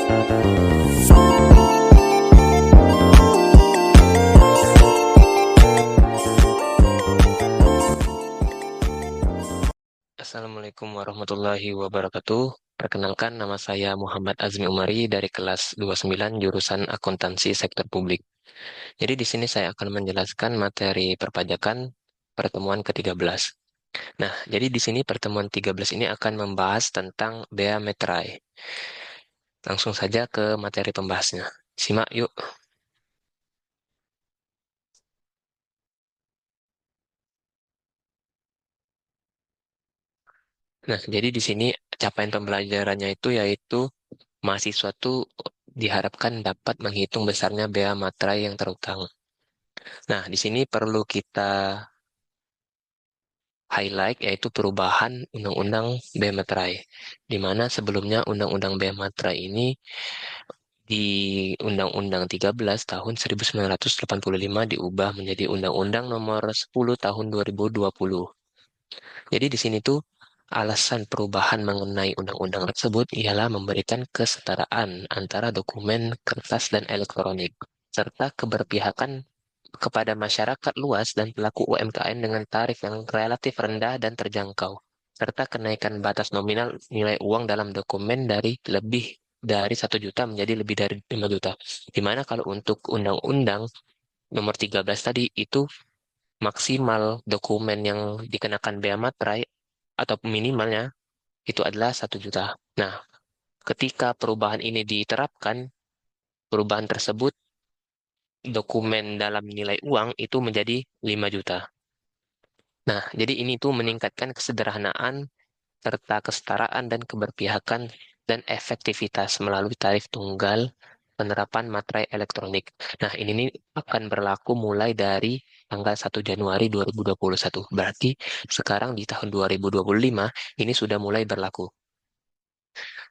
Assalamualaikum warahmatullahi wabarakatuh. Perkenalkan, nama saya Muhammad Azmi Umari dari kelas 29 jurusan Akuntansi Sektor Publik. Jadi di sini saya akan menjelaskan materi perpajakan pertemuan ke-13. Nah, jadi di sini pertemuan 13 ini akan membahas tentang Bea Materai. Langsung saja ke materi pembahasnya. Simak yuk. Nah, jadi di sini capaian pembelajarannya itu yaitu mahasiswa tuh diharapkan dapat menghitung besarnya bea materai yang terutang. Nah, di sini perlu kita highlight yaitu perubahan Undang-Undang Bea Materai, di mana sebelumnya Undang-Undang Bea Materai ini di Undang-Undang 13 tahun 1985 diubah menjadi Undang-Undang Nomor 10 tahun 2020. Jadi di sini tuh alasan perubahan mengenai undang-undang tersebut ialah memberikan kesetaraan antara dokumen kertas dan elektronik, serta keberpihakan kepada masyarakat luas dan pelaku UMKM dengan tarif yang relatif rendah dan terjangkau, serta kenaikan batas nominal nilai uang dalam dokumen dari lebih dari 1 juta menjadi lebih dari 5 juta. Di mana kalau untuk Undang-Undang nomor 13 tadi itu maksimal dokumen yang dikenakan bea materai atau minimalnya itu adalah 1 juta. Nah, ketika perubahan ini diterapkan, perubahan tersebut dokumen dalam nilai uang itu menjadi 5 juta. Nah, jadi ini tuh meningkatkan kesederhanaan serta kesetaraan dan keberpihakan dan efektivitas melalui tarif tunggal penerapan materai elektronik. Nah, ini nih akan berlaku mulai dari tanggal 1 Januari 2021. Berarti sekarang di tahun 2025 ini sudah mulai berlaku.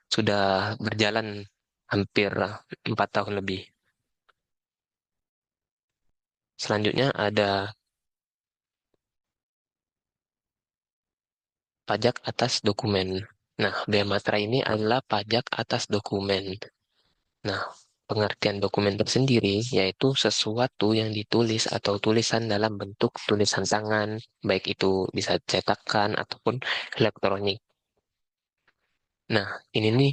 Sudah berjalan hampir 4 tahun lebih. Selanjutnya ada pajak atas dokumen. Nah, bea materai ini adalah pajak atas dokumen. Nah, pengertian dokumen tersendiri yaitu sesuatu yang ditulis atau tulisan dalam bentuk tulisan tangan, baik itu bisa cetakan ataupun elektronik. Nah, ini nih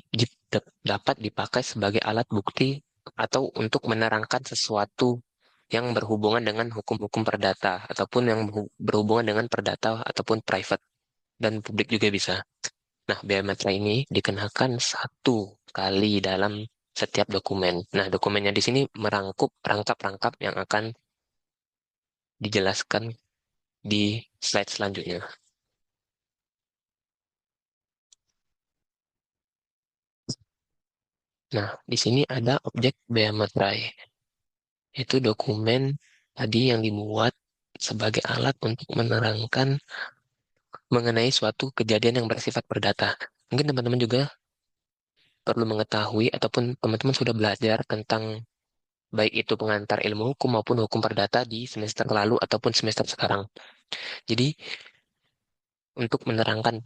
dapat dipakai sebagai alat bukti atau untuk menerangkan sesuatu yang berhubungan dengan hukum-hukum perdata ataupun yang berhubungan dengan perdata ataupun private dan publik juga bisa. Nah, bea materai ini dikenakan 1 kali dalam setiap dokumen. Nah, dokumennya di sini merangkup rangkap-rangkap yang akan dijelaskan di slide selanjutnya. Nah, di sini ada objek bea materai. Itu dokumen tadi yang dibuat sebagai alat untuk menerangkan mengenai suatu kejadian yang bersifat perdata. Mungkin teman-teman juga perlu mengetahui ataupun teman-teman sudah belajar tentang baik itu pengantar ilmu hukum maupun hukum perdata di semester lalu ataupun semester sekarang. Jadi, untuk menerangkan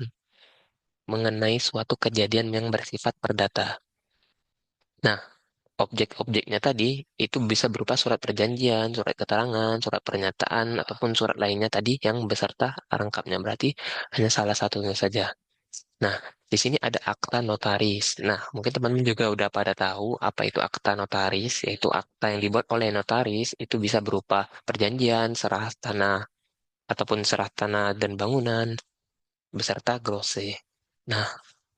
mengenai suatu kejadian yang bersifat perdata. Nah, objek-objeknya tadi itu bisa berupa surat perjanjian, surat keterangan, surat pernyataan, ataupun surat lainnya tadi yang beserta rangkapnya. Berarti hanya salah satunya saja. Nah, di sini ada akta notaris. Nah, mungkin teman-teman juga udah pada tahu apa itu akta notaris, yaitu akta yang dibuat oleh notaris itu bisa berupa perjanjian, serah tanah, ataupun serah tanah dan bangunan, beserta grose. Nah,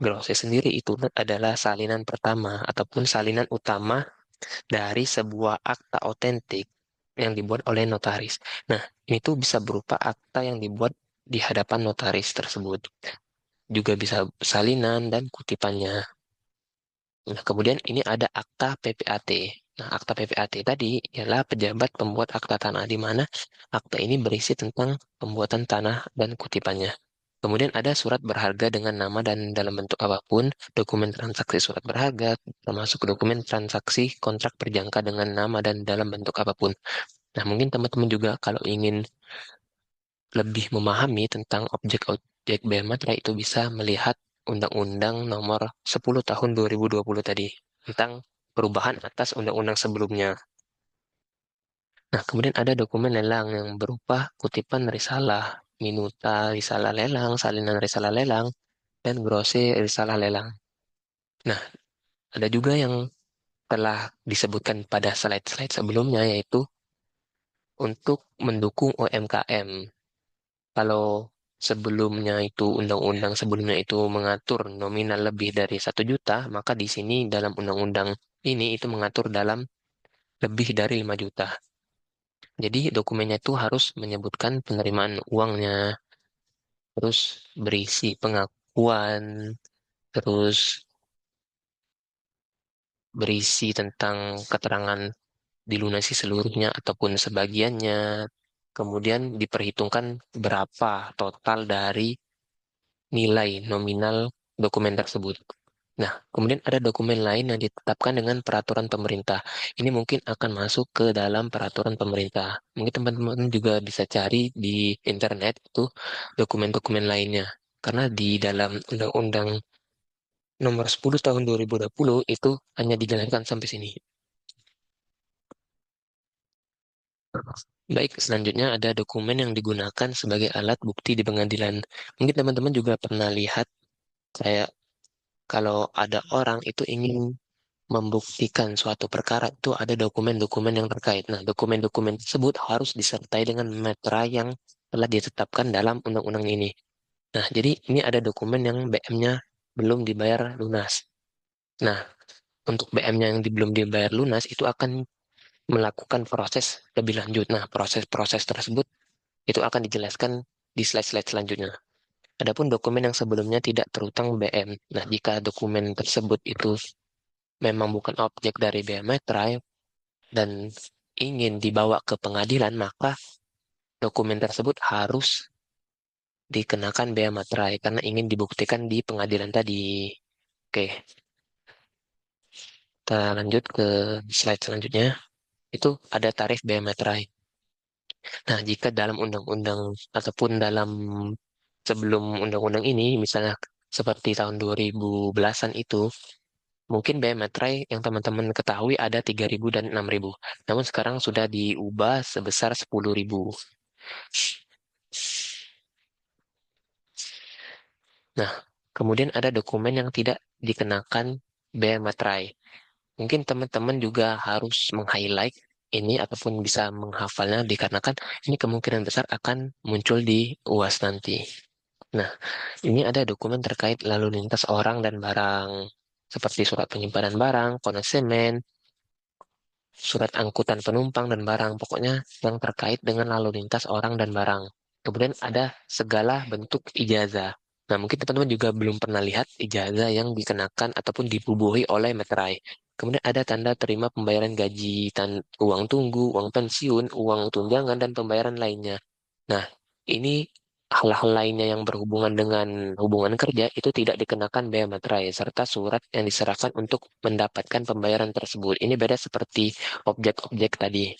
grose sendiri itu adalah salinan pertama ataupun salinan utama dari sebuah akta otentik yang dibuat oleh notaris. Nah, ini tuh bisa berupa akta yang dibuat di hadapan notaris tersebut. Juga bisa salinan dan kutipannya. Nah, kemudian ini ada akta PPAT. Nah, akta PPAT tadi ialah pejabat pembuat akta tanah, di mana akta ini berisi tentang pembuatan tanah dan kutipannya. Kemudian ada surat berharga dengan nama dan dalam bentuk apapun, dokumen transaksi surat berharga, termasuk dokumen transaksi kontrak berjangka dengan nama dan dalam bentuk apapun. Nah, mungkin teman-teman juga kalau ingin lebih memahami tentang objek-objek bea materai itu bisa melihat Undang-Undang Nomor 10 Tahun 2020 tadi. tentang perubahan atas undang-undang sebelumnya. Nah, kemudian ada dokumen lelang yang berupa kutipan risalah, minuta risalah lelang, salinan risalah lelang, dan grose risalah lelang. Nah, ada juga yang telah disebutkan pada slide-slide sebelumnya, yaitu untuk mendukung UMKM. Kalau sebelumnya itu undang-undang sebelumnya itu mengatur nominal lebih dari 1 juta, maka di sini dalam undang-undang ini itu mengatur dalam lebih dari 5 juta. Jadi dokumennya itu harus menyebutkan penerimaan uangnya, terus berisi pengakuan, terus berisi tentang keterangan dilunasi seluruhnya ataupun sebagiannya, kemudian diperhitungkan berapa total dari nilai nominal dokumen tersebut. Nah, kemudian ada dokumen lain yang ditetapkan dengan peraturan pemerintah. Ini mungkin akan masuk ke dalam peraturan pemerintah. Mungkin teman-teman juga bisa cari di internet itu dokumen-dokumen lainnya. Karena di dalam Undang-Undang Nomor 10 Tahun 2020 itu hanya dijalankan sampai sini. Baik, selanjutnya ada dokumen yang digunakan sebagai alat bukti di pengadilan. Mungkin teman-teman juga pernah lihat, saya kalau ada orang itu ingin membuktikan suatu perkara itu ada dokumen-dokumen yang terkait. Nah, dokumen-dokumen tersebut harus disertai dengan meterai yang telah ditetapkan dalam undang-undang ini. Nah, jadi ini ada dokumen yang BM-nya belum dibayar lunas. Nah, untuk BM-nya yang belum dibayar lunas itu akan melakukan proses lebih lanjut. Nah, proses-proses tersebut itu akan dijelaskan di slide-slide selanjutnya. Adapun dokumen yang sebelumnya tidak terutang BM. Nah, jika dokumen tersebut itu memang bukan objek dari BM Metrai dan ingin dibawa ke pengadilan, maka dokumen tersebut harus dikenakan bea materai karena ingin dibuktikan di pengadilan tadi. Oke, kita lanjut ke slide selanjutnya. Itu ada tarif bea materai. Nah, jika dalam undang-undang ataupun dalam sebelum undang-undang ini, misalnya seperti tahun 2010-an itu, mungkin bea materai yang teman-teman ketahui ada 3.000 dan 6.000. Namun sekarang sudah diubah sebesar 10.000. Nah, kemudian ada dokumen yang tidak dikenakan bea materai. Mungkin teman-teman juga harus meng-highlight ini ataupun bisa menghafalnya dikarenakan ini kemungkinan besar akan muncul di UAS nanti. Nah, ini ada dokumen terkait lalu lintas orang dan barang, seperti surat penyimpanan barang, konesemen, surat angkutan penumpang dan barang, pokoknya yang terkait dengan lalu lintas orang dan barang. Kemudian ada segala bentuk ijazah. Nah, mungkin teman-teman juga belum pernah lihat ijazah yang dikenakan ataupun dibubuhi oleh meterai. Kemudian ada tanda terima pembayaran gaji, uang tunggu, uang pensiun, uang tunjangan, dan pembayaran lainnya. Nah, ini hal-hal lainnya yang berhubungan dengan hubungan kerja itu tidak dikenakan bea materai serta surat yang diserahkan untuk mendapatkan pembayaran tersebut. Ini beda seperti objek-objek tadi.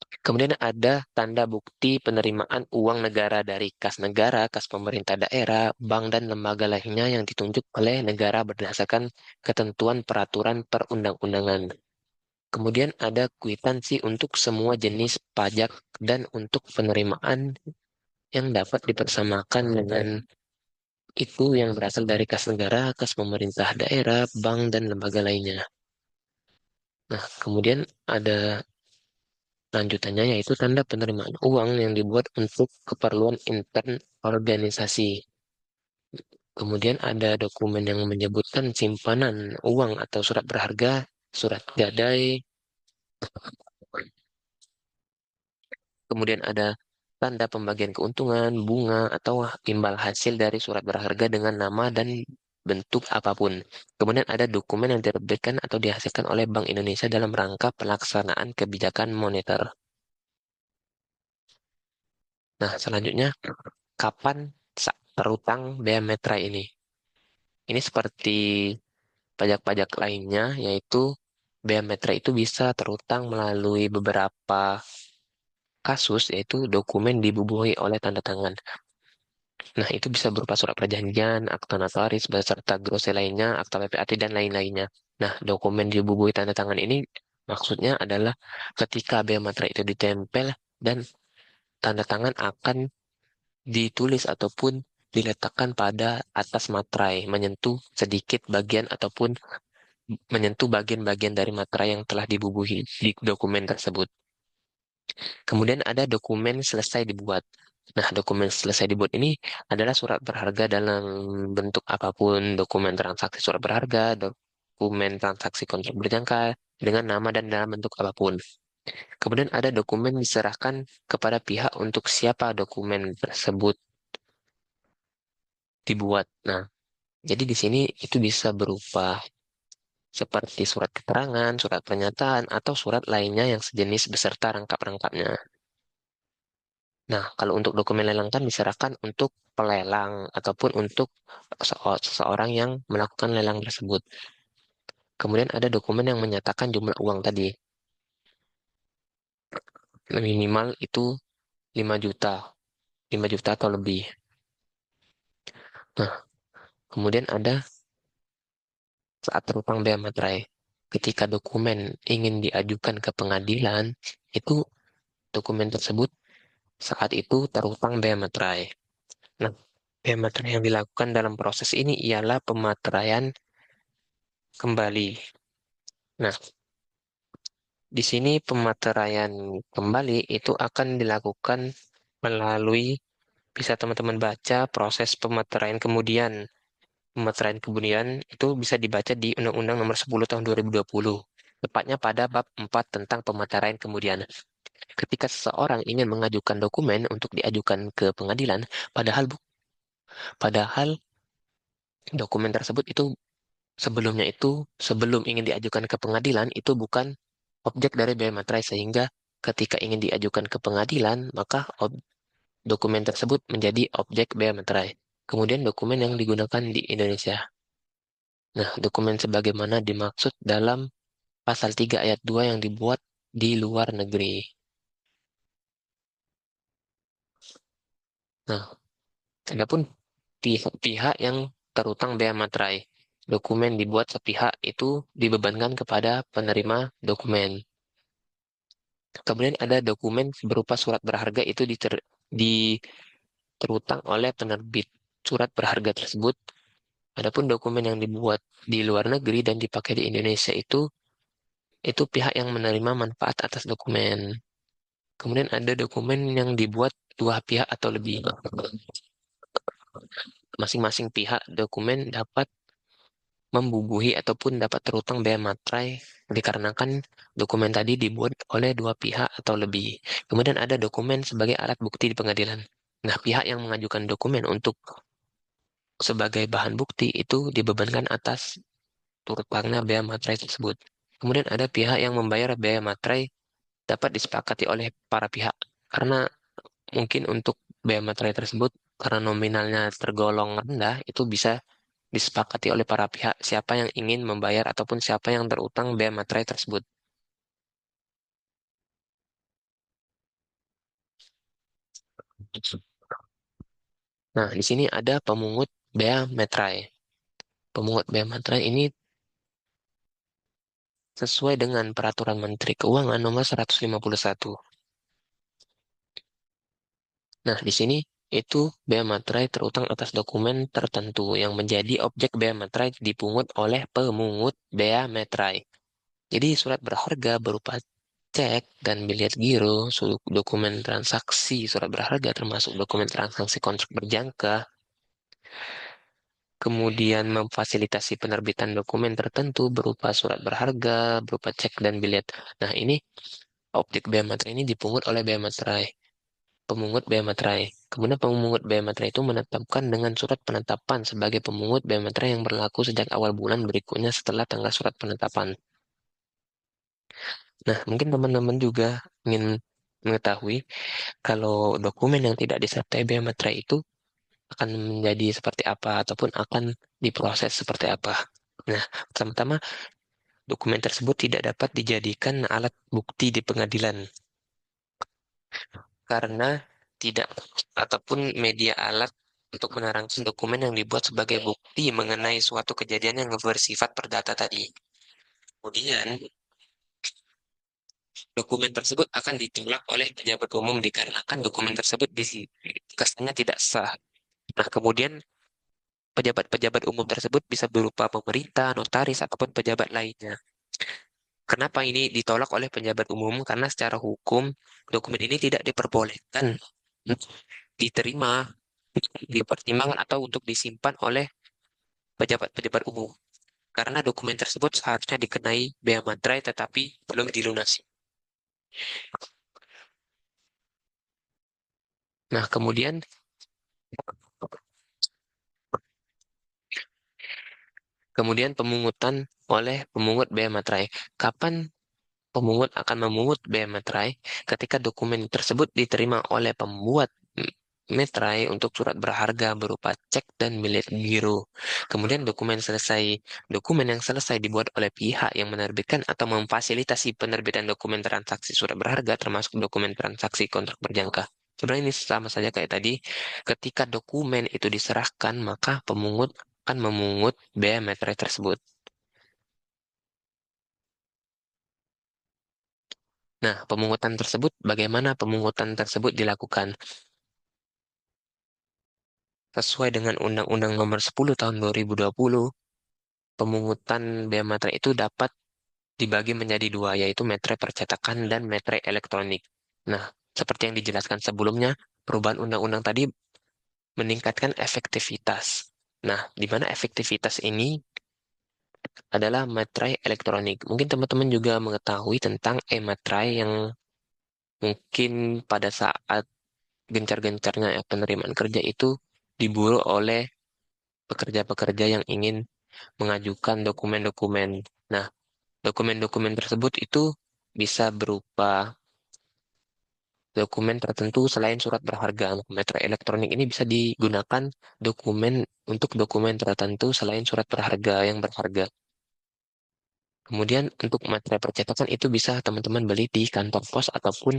Kemudian ada tanda bukti penerimaan uang negara dari kas negara, kas pemerintah daerah, bank, dan lembaga lainnya yang ditunjuk oleh negara berdasarkan ketentuan peraturan perundang-undangan. Kemudian ada kwitansi untuk semua jenis pajak dan untuk penerimaan yang dapat dipersamakan dengan itu yang berasal dari kas negara, kas pemerintah daerah, bank, dan lembaga lainnya. Nah, kemudian ada lanjutannya yaitu tanda penerimaan uang yang dibuat untuk keperluan intern organisasi. Kemudian ada dokumen yang menyebutkan simpanan uang atau surat berharga, surat gadai. Kemudian ada tanda pembagian keuntungan, bunga, atau imbal hasil dari surat berharga dengan nama dan bentuk apapun. Kemudian ada dokumen yang diterbitkan atau dihasilkan oleh Bank Indonesia dalam rangka pelaksanaan kebijakan moneter. Nah, selanjutnya, kapan terutang bea metra ini? Ini seperti pajak-pajak lainnya, yaitu bea metra itu bisa terutang melalui beberapa kasus, yaitu dokumen dibubuhi oleh tanda tangan. Nah, itu bisa berupa surat perjanjian, akta notaris, beserta grose lainnya, akta PPAT, dan lain-lainnya. Nah, dokumen dibubuhi tanda tangan ini maksudnya adalah ketika bea materai itu ditempel dan tanda tangan akan ditulis ataupun diletakkan pada atas materai, menyentuh sedikit bagian ataupun menyentuh bagian-bagian dari materai yang telah dibubuhi di dokumen tersebut. Kemudian ada dokumen selesai dibuat. Nah, dokumen selesai dibuat ini adalah surat berharga dalam bentuk apapun, dokumen transaksi surat berharga, dokumen transaksi kontrak berjangka dengan nama dan dalam bentuk apapun. Kemudian ada dokumen diserahkan kepada pihak untuk siapa dokumen tersebut dibuat. Nah, jadi di sini itu bisa berupa seperti surat keterangan, surat pernyataan, atau surat lainnya yang sejenis beserta rangkap-rangkapnya. Nah, kalau untuk dokumen lelang kan diserahkan untuk pelelang ataupun untuk seseorang yang melakukan lelang tersebut. Kemudian ada dokumen yang menyatakan jumlah uang tadi. Minimal itu 5 juta, 5 juta atau lebih. Nah, kemudian ada saat terutang bea materai. Ketika dokumen ingin diajukan ke pengadilan, itu dokumen tersebut saat itu terutang bea materai. Nah, bea materai yang dilakukan dalam proses ini ialah pemateraian kembali. Nah, di sini pemateraian kembali itu akan dilakukan melalui, bisa teman-teman baca proses pemateraian kemudian. Pemateraian kemudian itu bisa dibaca di Undang-Undang Nomor 10 Tahun 2020, tepatnya pada bab 4 tentang pemateraian kemudian. Ketika seseorang ingin mengajukan dokumen untuk diajukan ke pengadilan, padahal dokumen tersebut itu sebelumnya itu sebelum ingin diajukan ke pengadilan itu bukan objek dari bea materai, sehingga ketika ingin diajukan ke pengadilan maka dokumen tersebut menjadi objek bea materai. Kemudian dokumen yang digunakan di Indonesia. Nah, dokumen sebagaimana dimaksud dalam pasal 3 ayat 2 yang dibuat di luar negeri. Nah, adapun pihak-pihak yang terutang bea materai. Dokumen dibuat sepihak itu dibebankan kepada penerima dokumen. Kemudian ada dokumen berupa surat berharga itu terutang oleh penerbit surat berharga tersebut. Adapun dokumen yang dibuat di luar negeri dan dipakai di Indonesia itu pihak yang menerima manfaat atas dokumen. Kemudian ada dokumen yang dibuat dua pihak atau lebih. Masing-masing pihak dokumen dapat membubuhi ataupun dapat terutang bea materai dikarenakan dokumen tadi dibuat oleh dua pihak atau lebih. Kemudian ada dokumen sebagai alat bukti di pengadilan. Nah, pihak yang mengajukan dokumen untuk sebagai bahan bukti itu dibebankan atas turutnya bea materai tersebut. Kemudian ada pihak yang membayar bea materai dapat disepakati oleh para pihak. Karena mungkin untuk bea materai tersebut, karena nominalnya tergolong rendah, itu bisa disepakati oleh para pihak siapa yang ingin membayar ataupun siapa yang terutang bea materai tersebut. Nah, di sini ada pemungut bea materai. Pemungut bea materai ini sesuai dengan Peraturan Menteri Keuangan Nomor 151. Nah, di sini itu bea materai terutang atas dokumen tertentu yang menjadi objek bea materai dipungut oleh pemungut bea materai. Jadi surat berharga berupa cek dan bilet giro, dokumen transaksi surat berharga termasuk dokumen transaksi kontrak berjangka, kemudian memfasilitasi penerbitan dokumen tertentu berupa surat berharga, berupa cek dan bilet. Nah, ini objek bea materai ini dipungut oleh bea materai. Pemungut bea materai. Kemudian pemungut bea materai itu menetapkan dengan surat penetapan sebagai pemungut bea materai yang berlaku sejak awal bulan berikutnya setelah tanggal surat penetapan. Nah, mungkin teman-teman juga ingin mengetahui kalau dokumen yang tidak disertai bea materai itu akan menjadi seperti apa ataupun akan diproses seperti apa. Nah, pertama-tama dokumen tersebut tidak dapat dijadikan alat bukti di pengadilan karena tidak ataupun media alat untuk menerangkan dokumen yang dibuat sebagai bukti mengenai suatu kejadian yang bersifat perdata tadi. Kemudian, dokumen tersebut akan ditolak oleh pejabat umum dikarenakan dokumen tersebut kesannya tidak sah. Nah, kemudian pejabat-pejabat umum tersebut bisa berupa pemerintah, notaris, ataupun pejabat lainnya. Kenapa ini ditolak oleh pejabat umum? Karena secara hukum dokumen ini tidak diperbolehkan untuk diterima, dipertimbangkan atau untuk disimpan oleh pejabat-pejabat umum. Karena dokumen tersebut seharusnya dikenai bea materai tetapi belum dilunasi. Nah, kemudian pemungutan oleh pemungut bea materai. Kapan pemungut akan memungut bea materai ketika dokumen tersebut diterima oleh pembuat materai untuk surat berharga berupa cek dan bilet giro. Kemudian dokumen yang selesai dibuat oleh pihak yang menerbitkan atau memfasilitasi penerbitan dokumen transaksi surat berharga termasuk dokumen transaksi kontrak berjangka. Sebenarnya ini sama saja kayak tadi, ketika dokumen itu diserahkan, maka pemungut akan memungut bea materai tersebut. Nah, bagaimana pemungutan tersebut dilakukan? Sesuai dengan Undang-Undang Nomor 10 Tahun 2020, pemungutan bea materai itu dapat dibagi menjadi dua, yaitu materai percetakan dan materai elektronik. Nah, seperti yang dijelaskan sebelumnya, perubahan undang-undang tadi meningkatkan efektivitas. Nah, di mana efektivitas ini adalah materai elektronik. Mungkin teman-teman juga mengetahui tentang e-materai yang mungkin pada saat gencar-gencarnya penerimaan kerja itu diburu oleh pekerja-pekerja yang ingin mengajukan dokumen-dokumen. Nah, dokumen-dokumen tersebut itu bisa berupa dokumen tertentu selain surat berharga. Materai elektronik ini bisa digunakan untuk dokumen tertentu selain surat berharga yang berharga. Kemudian untuk materai percetakan itu bisa teman-teman beli di kantor pos ataupun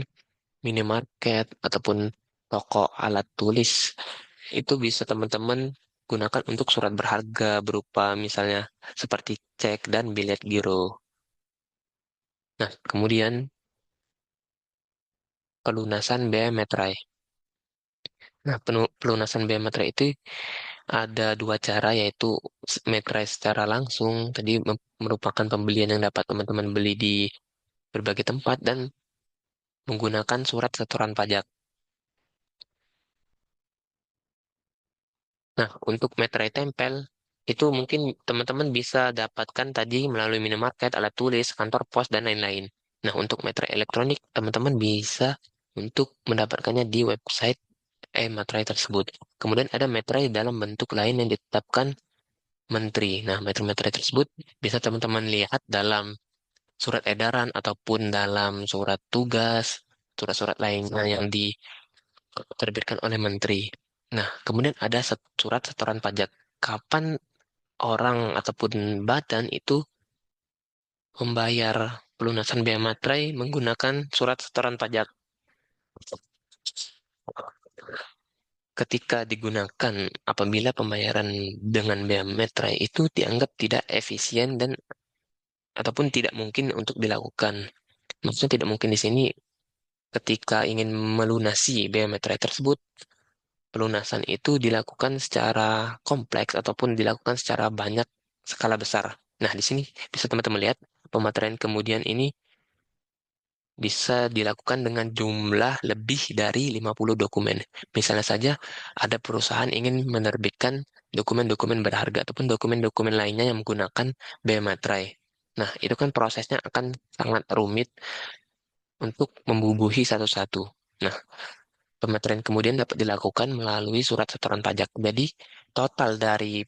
minimarket ataupun toko alat tulis. Itu bisa teman-teman gunakan untuk surat berharga berupa misalnya seperti cek dan bilet giro. Nah, kemudian pelunasan bea materai. Nah, pelunasan bea materai itu ada dua cara, yaitu materai secara langsung, tadi merupakan pembelian yang dapat teman-teman beli di berbagai tempat, dan menggunakan surat setoran pajak. Nah, untuk materai tempel, itu mungkin teman-teman bisa dapatkan tadi melalui minimarket, alat tulis, kantor pos, dan lain-lain. Nah, untuk materai elektronik, teman-teman bisa untuk mendapatkannya di website materai tersebut. Kemudian ada materai dalam bentuk lain yang ditetapkan menteri. Nah, materai-materai tersebut bisa teman-teman lihat dalam surat edaran ataupun dalam surat tugas, surat-surat lainnya yang diterbitkan oleh menteri. Nah, kemudian ada surat setoran pajak. Kapan orang ataupun badan itu membayar pelunasan bea materai menggunakan surat setoran pajak? Ketika digunakan apabila pembayaran dengan bea materai itu dianggap tidak efisien dan ataupun tidak mungkin untuk dilakukan. Maksudnya tidak mungkin di sini ketika ingin melunasi bea materai tersebut, pelunasan itu dilakukan secara kompleks ataupun dilakukan secara banyak skala besar. Nah, di sini bisa teman-teman lihat pematerian kemudian ini bisa dilakukan dengan jumlah lebih dari 50 dokumen. Misalnya saja ada perusahaan ingin menerbitkan dokumen-dokumen berharga ataupun dokumen-dokumen lainnya yang menggunakan bea materai. Nah, itu kan prosesnya akan sangat rumit untuk membubuhi satu-satu. Nah, pematerian kemudian dapat dilakukan melalui surat setoran pajak. Jadi, total dari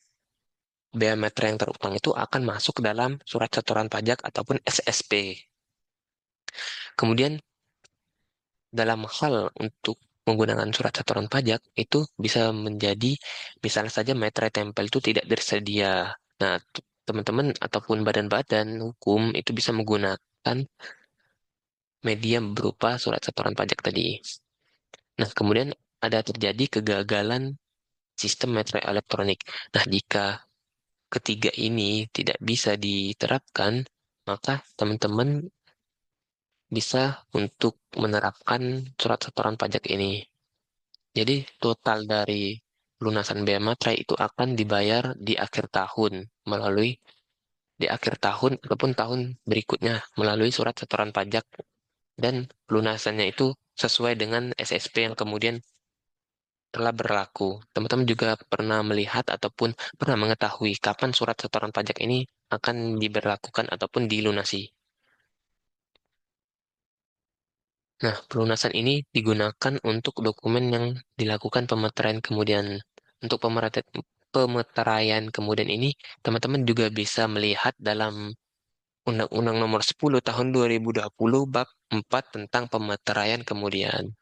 bea materai yang terutang itu akan masuk dalam surat setoran pajak ataupun SSP. Kemudian, dalam hal untuk menggunakan surat setoran pajak, itu bisa menjadi, misalnya saja materai tempel itu tidak tersedia. Nah, teman-teman ataupun badan-badan hukum itu bisa menggunakan media berupa surat setoran pajak tadi. Nah, kemudian ada terjadi kegagalan sistem materai elektronik. Nah, jika ketiga ini tidak bisa diterapkan, maka teman-teman bisa untuk menerapkan surat setoran pajak ini. Jadi total dari lunasan bea materai itu akan dibayar di akhir tahun melalui di akhir tahun ataupun tahun berikutnya melalui surat setoran pajak dan lunasannya itu sesuai dengan SSP yang kemudian telah berlaku. Teman-teman juga pernah melihat ataupun pernah mengetahui kapan surat setoran pajak ini akan diberlakukan ataupun dilunasi. Nah, pelunasan ini digunakan untuk dokumen yang dilakukan pemeteraian kemudian. Untuk pemeteraian kemudian ini, teman-teman juga bisa melihat dalam Undang-Undang Nomor 10 Tahun 2020 Bab 4 tentang pemeteraian kemudian.